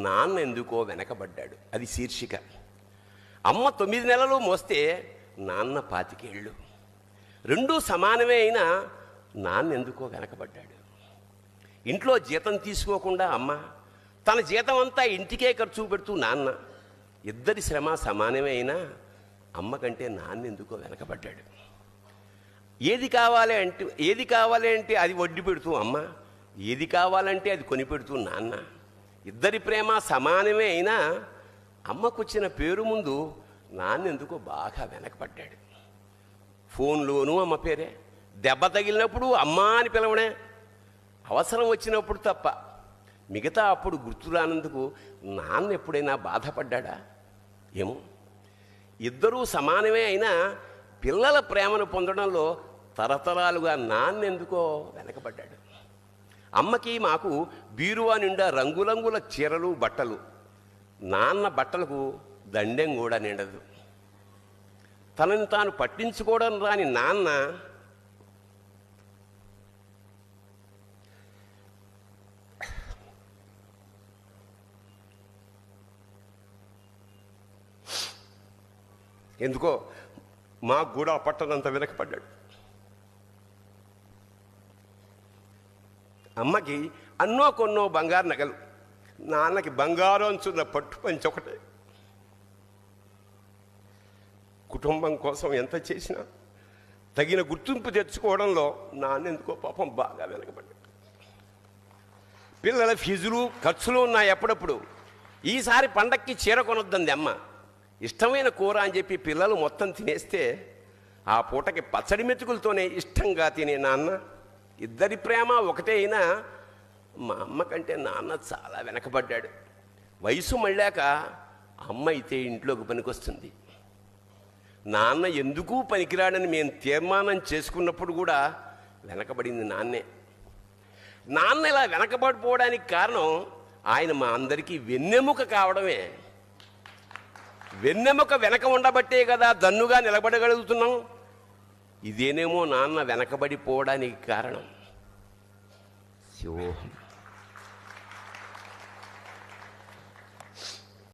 నాన్న ఎందుకో వెనకబడ్డాడు. అది శీర్షిక. అమ్మ 9 నెలలు మోస్తే నాన్న 25 ఏళ్ళు. రెండూ సమానమే అయినా నాన్న ఎందుకో వెనకబడ్డాడు. ఇంట్లో జీతం తీసుకోకుండా అమ్మ, తన జీతం అంతా ఇంటికే ఖర్చు పెడుతూ నాన్న, ఇద్దరి శ్రమ సమానమే అయినా అమ్మ కంటే నాన్న ఎందుకో వెనకబడ్డాడు. ఏది కావాలి అంటే అది వడ్డీ పెడుతూ అమ్మ, ఏది కావాలంటే అది కొనిపెడుతూ నాన్న, ఇద్దరి ప్రేమ సమానమే అయినా అమ్మకొచ్చిన పేరు ముందు నాన్న ఎందుకో బాగా వెనకబడ్డాడు. ఫోన్లోనూ అమ్మ పేరే, దెబ్బ తగిలినప్పుడు అమ్మ అని పిలవడే, అవసరం వచ్చినప్పుడు తప్ప మిగతా అప్పుడు గుర్తురానందుకు నాన్న ఎప్పుడైనా బాధపడ్డా? ఏమో. ఇద్దరూ సమానమే అయినా పిల్లల ప్రేమను పొందడంలో తరతరాలుగా నాన్న ఎందుకో వెనకబడ్డాడు. అమ్మకి మాకు బీరువా నిండా రంగురంగుల చీరలు బట్టలు, నాన్న బట్టలకు దండెం కూడా నిండదు. తనని తాను పట్టించుకోవడం రాని నాన్న ఎందుకో మాకు కూడా పట్టనంత వెనకపడ్డాడు. అమ్మకి అన్నో కొన్నో బంగారు నగలు, నాన్నకి బంగారం అంచున్న పట్టు పంచి ఒకటే. కుటుంబం కోసం ఎంత చేసినా తగిన గుర్తింపు తెచ్చుకోవడంలో నాన్న ఎందుకో పాపం బాగా వెనకబడ్డాడు. పిల్లల ఫీజులు ఖర్చులు ఉన్నాయి ఎప్పుడప్పుడు. ఈసారి పండక్కి చీర కొనొద్దంది అమ్మ. ఇష్టమైన కూర అని చెప్పి పిల్లలు మొత్తం తినేస్తే ఆ పూటకి పచ్చడి మెతుకులతోనే ఇష్టంగా తినే నాన్న, ఇద్దరి ప్రేమ ఒకటే అయినా మా అమ్మ కంటే నాన్న చాలా వెనకబడ్డాడు. వయసు మళ్ళాక అమ్మ అయితే ఇంట్లోకి పనికొస్తుంది. నాన్న ఎందుకు పనికిరాడని మేము తీర్మానం చేసుకున్నప్పుడు కూడా వెనకబడింది నాన్నే. నాన్న ఇలా వెనకబడిపోవడానికి కారణం ఆయన మా అందరికీ వెన్నెముక కావడమే. వెన్నెముక వెనక ఉండబట్టే కదా దన్నుగా నిలబడగలుగుతున్నాం. ఇదేనేమో నాన్న వెనకబడిపోవడానికి కారణం. శివోహం.